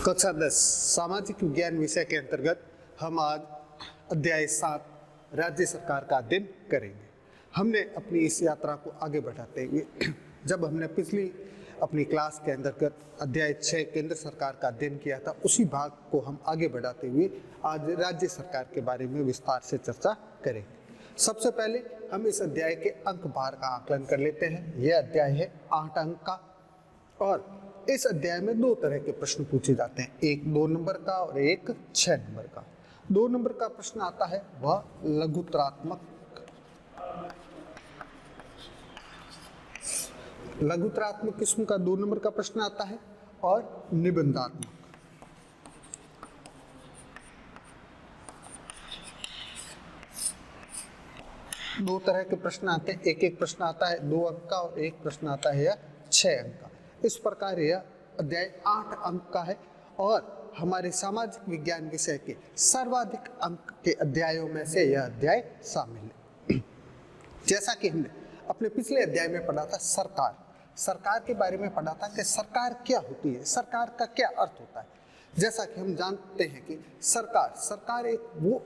कक्षा 10 सामाजिक विज्ञान विषय के अंतर्गत हम आज अध्याय 7 राज्य सरकार का अध्ययन करेंगे। हमने अपनी इस यात्रा को आगे बढ़ाते हुए जब हमने पिछली अपनी क्लास के अंतर्गत अध्याय 6 केंद्र सरकार का अध्ययन किया था, उसी भाग को हम आगे बढ़ाते हुए आज राज्य सरकार के बारे में विस्तार से चर्चा करेंगे। सबसे पहले हम इस अध्याय के अंक भार का आकलन कर लेते हैं। यह अध्याय है 8 अंक का और इस अध्याय में 2 तरह के प्रश्न पूछे जाते हैं, एक 2 नंबर का और एक 6 नंबर का। 2 नंबर का प्रश्न आता है वह लघुतरात्मक किस्म का 2 नंबर का प्रश्न आता है और निबंधात्मक। दो तरह के प्रश्न आते हैं, एक प्रश्न आता है 2 अंक का और एक प्रश्न आता है 6 अंक का। इस प्रकार यह अध्याय 8 अंक का है और हमारे सामाजिक विज्ञान विषय के सर्वाधिक अंक के अध्यायों में से यह अध्याय शामिल है। जैसा कि हमने अपने पिछले अध्याय में पढ़ा था, सरकार के बारे में पढ़ा था कि सरकार क्या होती है, सरकार का क्या अर्थ होता है। जैसा कि हम जानते हैं कि सरकार एक वो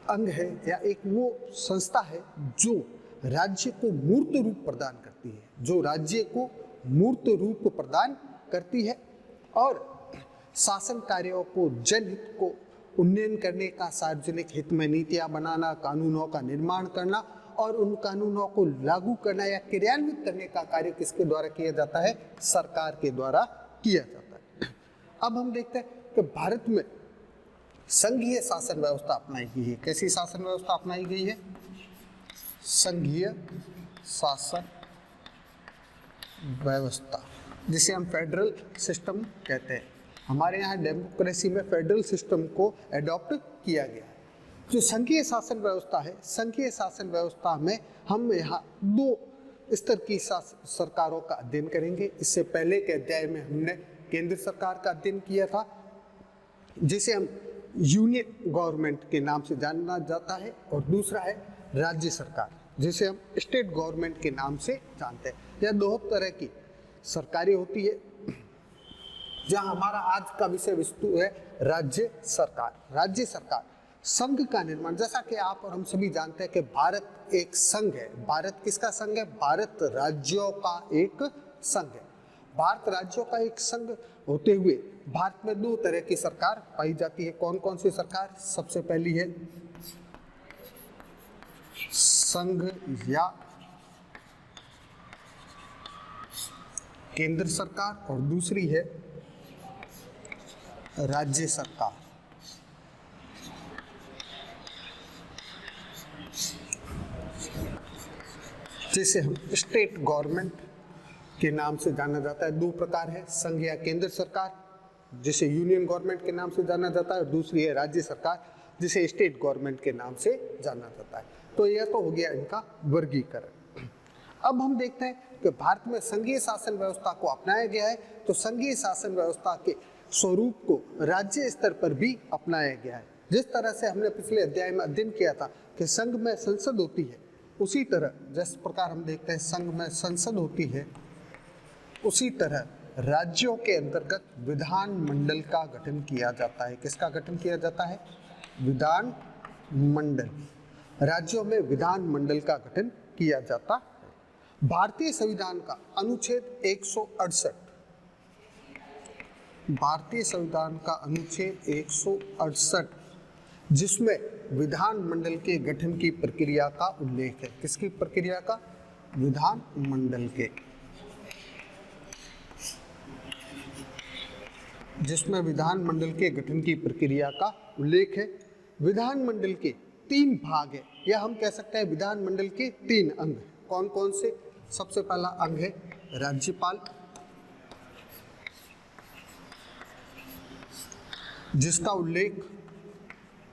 अंग है या एक वो संस्था है जो राज्य को मूर्त रूप प्रदान करती है, और शासन कार्यों को, जनहित को उन्नयन करने का, सार्वजनिक हित में नीतियां बनाना, कानूनों का निर्माण करना और उन कानूनों को लागू करना या क्रियान्वित करने का कार्य किसके द्वारा किया जाता है? सरकार के द्वारा किया जाता है। अब हम देखते हैं कि भारत में संघीय शासन व्यवस्था अपनाई गई है। कैसी शासन व्यवस्था अपनाई गई है? संघीय शासन व्यवस्था, जिसे हम फेडरल सिस्टम कहते हैं। हमारे यहाँ डेमोक्रेसी में फेडरल सिस्टम को एडॉप्ट किया गया है। जो संघीय शासन व्यवस्था है, संघीय शासन व्यवस्था में हम यहाँ 2 स्तर की सरकारों का अध्ययन करेंगे। इससे पहले के अध्याय में हमने केंद्र सरकार का अध्ययन किया था, जिसे हम यूनियन गवर्नमेंट के नाम से जाना जाता है, और दूसरा है राज्य सरकार, जिसे हम स्टेट गवर्नमेंट के नाम से जानते हैं। यह 2 तरह की सरकारें होती है। जहां हमारा आज का विषय वस्तु है राज्य सरकार, संघ का निर्माण। जैसा कि आप और हम सभी जानते हैं कि भारत एक संघ है। भारत किसका संघ है? भारत राज्यों का एक संघ है। भारत राज्यों का एक संघ होते हुए भारत में 2 तरह की सरकार पाई जाती है। कौन कौन सी सरकार? सबसे पहली है संघ या केंद्र सरकार और दूसरी है राज्य सरकार। जिसे हम स्टेट गवर्नमेंट के नाम से जाना जाता है। 2 प्रकार है, संघ या केंद्र सरकार, जिसे यूनियन गवर्नमेंट के नाम से जाना जाता है, और दूसरी है राज्य सरकार, जिसे स्टेट गवर्नमेंट के नाम से जाना जाता है। तो यह तो हो गया इनका वर्गीकरण। अब हम देखते हैं कि भारत में संघीय शासन व्यवस्था को अपनाया गया है, तो संघीय शासन व्यवस्था के स्वरूप को राज्य स्तर पर भी अपनाया गया है। जिस तरह से हमने पिछले अध्याय में अध्ययन किया था कि संघ में संसद होती है, उसी तरह जिस प्रकार हम देखते हैं संघ में संसद होती है, उसी तरह राज्यों के अंतर्गत विधान मंडल का गठन किया जाता है। किसका गठन किया जाता है? विधान मंडल। राज्यों में विधान मंडल का गठन किया जाता है। भारतीय संविधान का अनुच्छेद 168, भारतीय संविधान का अनुच्छेद 168, जिसमें विधान मंडल के गठन की प्रक्रिया का उल्लेख है। किसकी प्रक्रिया का? विधान मंडल के, जिसमें विधान मंडल के गठन की प्रक्रिया का उल्लेख है। विधान मंडल के 3 भाग है, या हम कह सकते हैं विधान मंडल के 3 अंग। कौन कौन से? सबसे पहला अंग है राज्यपाल, जिसका उल्लेख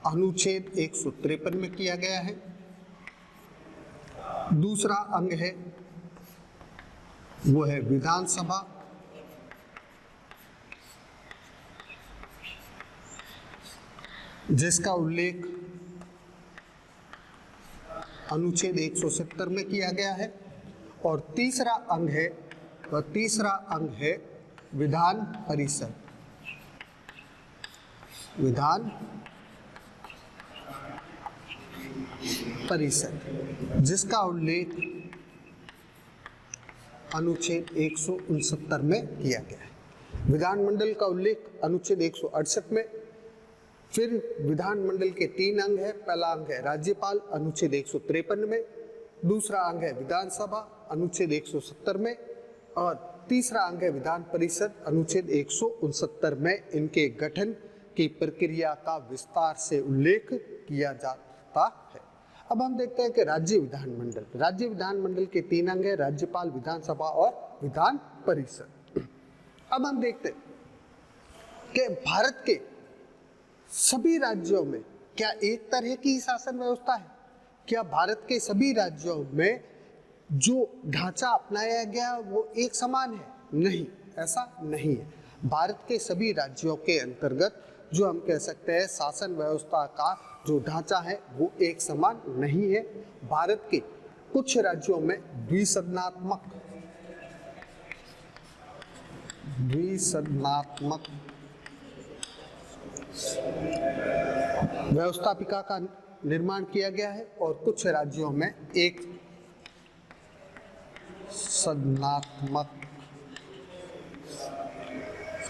अनुच्छेद 153 में किया गया है। दूसरा अंग है वो है विधानसभा, जिसका उल्लेख अनुच्छेद 170 में किया गया है। और तीसरा अंग है विधान परिषद, विधान परिषद, जिसका उल्लेख अनुच्छेद 169 में किया गया है। विधानमंडल का उल्लेख अनुच्छेद 168 में। फिर विधानमंडल के 3 अंग है। पहला अंग है राज्यपाल अनुच्छेद 153 में, दूसरा अंग है विधानसभा अनुच्छेद 170 में, और तीसरा अंग है विधान परिषद अनुच्छेद 169 में। इनके गठन की प्रक्रिया का विस्तार से उल्लेख किया जाता है। अब हम देखते हैं कि राज्य विधानमंडल के 3 अंग है, राज्यपाल, विधानसभा और विधान परिषद। अब हम देखते हैं कि भारत के सभी राज्यों में क्या एक तरह की शासन व्यवस्था है? क्या भारत के सभी राज्यों में जो ढांचा अपनाया गया वो एक समान है? नहीं, ऐसा नहीं है। भारत के सभी राज्यों के अंतर्गत जो हम कह सकते हैं शासन व्यवस्था का जो ढांचा है वो एक समान नहीं है। भारत के कुछ राज्यों में द्विसदनात्मक व्यवस्थापिका का निर्माण किया गया है और कुछ राज्यों में एक सदनात्मक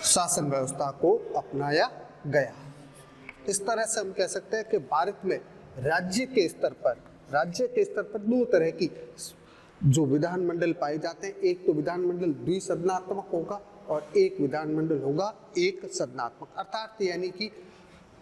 शासन व्यवस्था को अपनाया गया। इस तरह से हम कह सकते हैं कि भारत में राज्य के स्तर पर 2 तरह की जो विधानमंडल पाए जाते हैं। एक तो विधानमंडल द्विसदनात्मक होगा और एक विधानमंडल होगा एक सदनात्मक, अर्थात यानी कि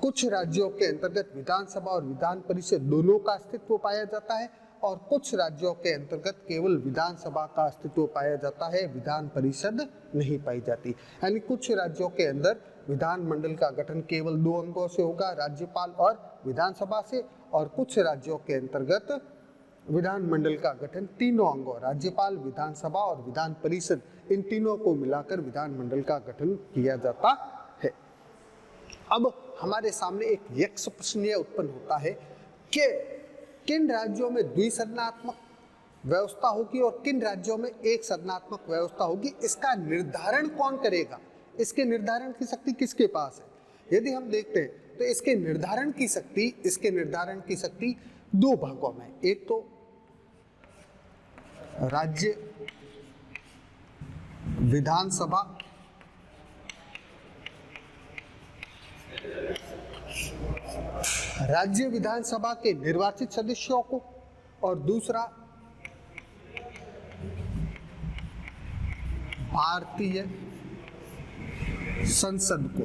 कुछ राज्यों के अंतर्गत विधानसभा और विधान परिषद दोनों का अस्तित्व पाया जाता है और कुछ राज्यों के अंतर्गत केवल विधानसभा का अस्तित्व पाया जाता है, विधान परिषद नहीं पाई जाती। यानी कुछ राज्यों के अंदर विधानमंडल का गठन केवल 2 अंगों से होगा, राज्यपाल और विधानसभा से, और कुछ राज्यों के अंतर्गत विधानमंडल का गठन 3 अंगों, राज्यपाल, विधानसभा और विधान परिषद, इन तीनों को मिलाकर विधानमंडल का गठन किया जाता है। अब हमारे सामने एक यक्ष प्रश्न यह उत्पन्न होता है कि किन राज्यों में द्विसदनात्मक व्यवस्था होगी और किन राज्यों में एक सदनात्मक व्यवस्था होगी। इसका निर्धारण कौन करेगा? इसके निर्धारण की शक्ति किसके पास है? यदि हम देखते हैं तो इसके निर्धारण की शक्ति 2 भागों में। एक तो राज्य विधानसभा के निर्वाचित सदस्यों को, और दूसरा भारतीय संसद को।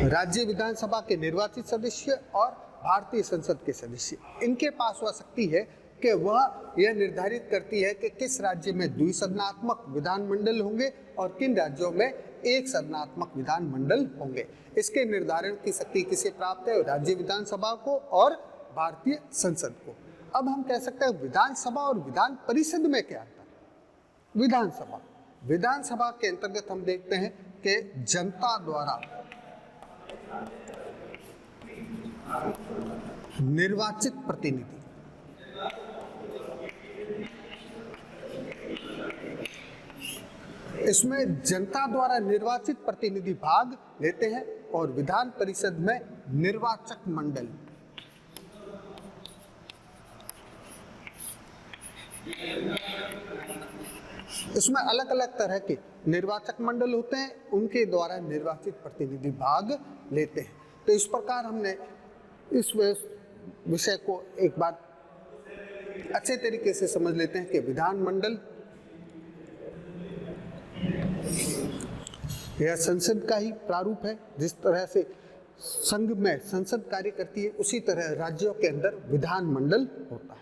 राज्य विधानसभा के निर्वाचित सदस्य और भारतीय संसद के सदस्य, इनके पास वह शक्ति है कि वह यह निर्धारित करती है कि किस राज्य में द्विसदनात्मक विधानमंडल होंगे और किन राज्यों में एक सदनात्मक विधानमंडल होंगे। इसके निर्धारण की शक्ति किसे प्राप्त है? राज्य विधानसभा को और भारतीय संसद को। अब हम कह सकते हैं विधानसभा और विधान परिषद में क्या अंतर है? विधानसभा के अंतर्गत हम देखते हैं कि जनता द्वारा निर्वाचित प्रतिनिधि, इसमें जनता द्वारा निर्वाचित प्रतिनिधि भाग लेते हैं, और विधान परिषद में निर्वाचक मंडल, इसमें अलग अलग तरह के निर्वाचक मंडल होते हैं, उनके द्वारा निर्वाचित प्रतिनिधि भाग लेते हैं। तो इस प्रकार हमने इस विषय को एक बार अच्छे तरीके से समझ लेते हैं कि विधानमंडल यह संसद का ही प्रारूप है। जिस तरह से संघ में संसद कार्य करती है उसी तरह राज्यों के अंदर विधानमंडल होता है।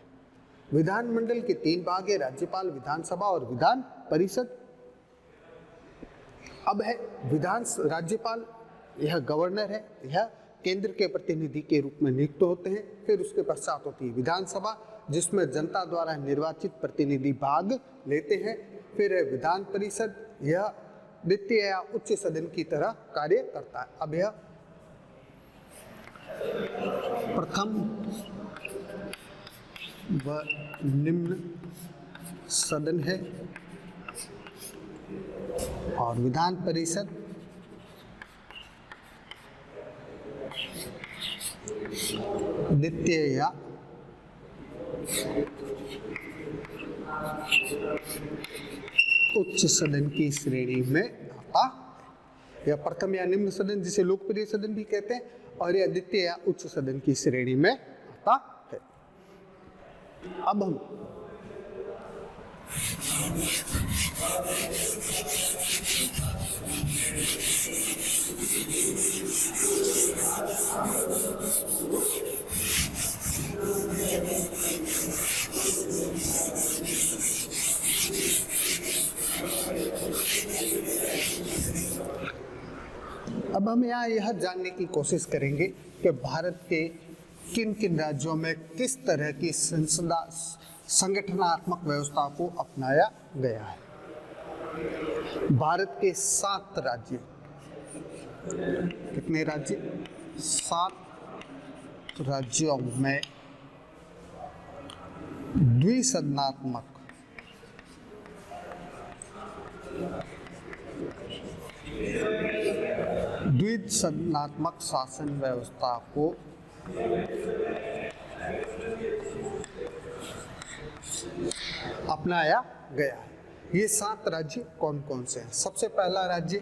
विधानमंडल के 3 भाग है, राज्यपाल, विधानसभा और विधान परिषद। अब है राज्यपाल, यह गवर्नर है, यह केंद्र के प्रतिनिधि के रूप में नियुक्त होते हैं। फिर उसके पश्चात होती है विधानसभा, जिसमें जनता द्वारा निर्वाचित प्रतिनिधि भाग लेते हैं। फिर है विधान परिषद, यह द्वितीय या उच्च सदन की तरह कार्य करता है। अब यह प्रथम व निम्न सदन है और विधान परिषद द्वितीय या उच्च सदन की श्रेणी में आता है। या प्रथम या निम्न सदन जिसे लोकप्रिय सदन भी कहते हैं, और यह द्वितीय या उच्च सदन की श्रेणी में आता है। अब हम यहाँ यह जानने की कोशिश करेंगे कि भारत के किन किन राज्यों में किस तरह की संगठनात्मक व्यवस्था को अपनाया गया है। भारत के 7 राज्य, कितने राज्य? 7 राज्यों में द्विसदनात्मक शासन व्यवस्था को अपनाया गया है। ये 7 राज्य कौन कौन से हैं? सबसे पहला राज्य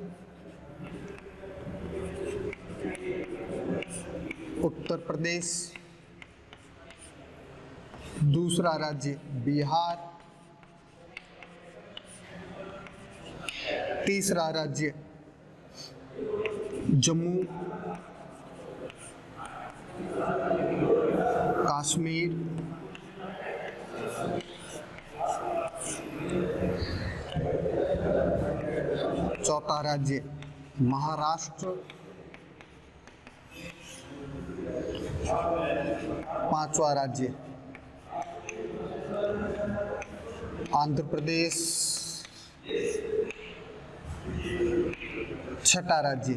उत्तर प्रदेश, दूसरा राज्य बिहार, तीसरा राज्य जम्मू कश्मीर, चौथा राज्य महाराष्ट्र, पांचवा राज्य आंध्र प्रदेश, छठा राज्य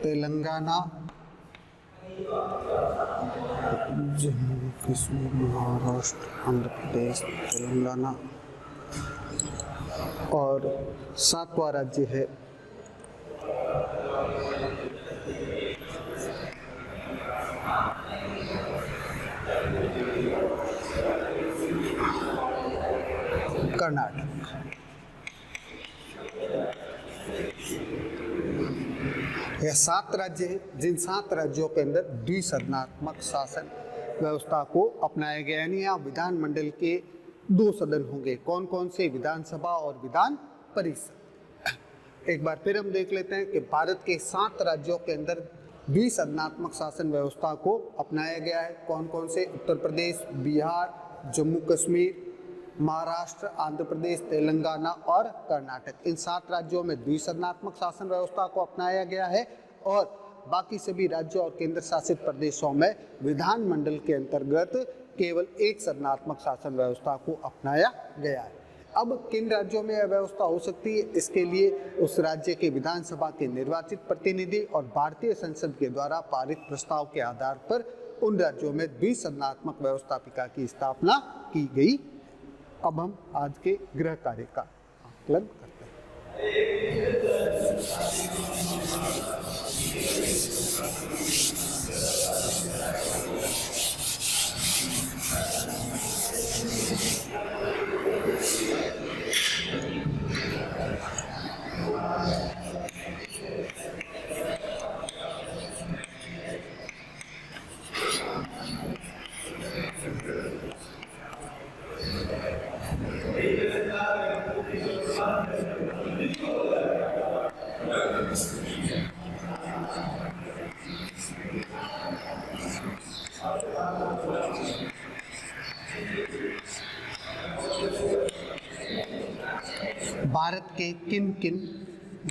तेलंगाना, जम्मू कश्मीर, महाराष्ट्र, आंध्र प्रदेश, तेलंगाना, और 7वां राज्य है कर्नाटक। यह 7 राज्य हैं जिन 7 राज्यों के अंदर द्विसदनात्मक शासन व्यवस्था को अपनाया गया, यानी यहाँ विधानमंडल के 2 सदन होंगे। कौन कौन से? विधानसभा और विधान परिषद। एक बार फिर हम देख लेते हैं कि भारत के 7 राज्यों के अंदर द्विसदनात्मक शासन व्यवस्था को अपनाया गया है। कौन कौन से? उत्तर प्रदेश, बिहार, जम्मू कश्मीर, महाराष्ट्र, आंध्र प्रदेश, तेलंगाना और कर्नाटक। इन 7 राज्यों में द्विसदनात्मक शासन व्यवस्था को अपनाया गया है, और बाकी सभी राज्यों और केंद्र शासित प्रदेशों में विधानमंडल के अंतर्गत केवल एक सदनात्मक शासन व्यवस्था को अपनाया गया है। अब किन राज्यों में यह व्यवस्था हो सकती है? इसके लिए उस राज्य के विधानसभा के निर्वाचित प्रतिनिधि और भारतीय संसद के द्वारा पारित प्रस्ताव के आधार पर उन राज्यों में द्विसदनात्मक व्यवस्थापिका की स्थापना की गई। अब हम आज के गृह कार्य का आकलन करते हैं। भारत के किन किन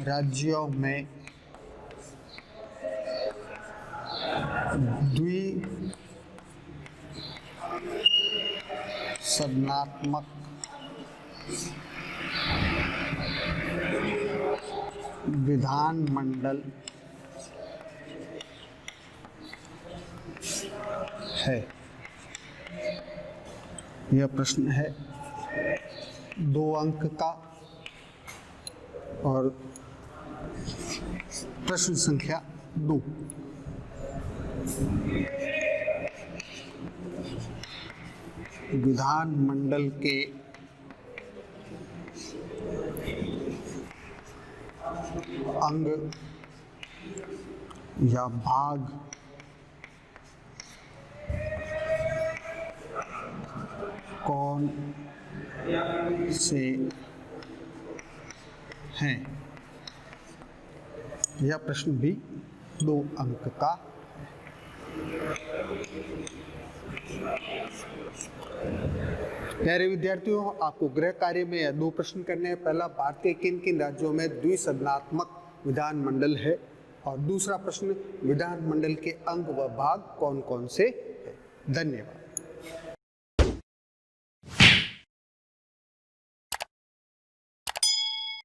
राज्यों में द्विसदनात्मक विधानमंडल है? यह प्रश्न है 2 अंक का, और प्रश्न संख्या 2, विधानमंडल के अंग या भाग कौन से हैं? यह प्रश्न भी 2 अंक का प्यारे विद्यार्थियों, आपको गृह कार्य में 2 प्रश्न करने हैं। पहला, भारत के किन किन राज्यों में द्विसदनात्मक विधानमंडल है, और दूसरा प्रश्न, विधानमंडल के अंग व भाग कौन कौन से हैं। धन्यवाद।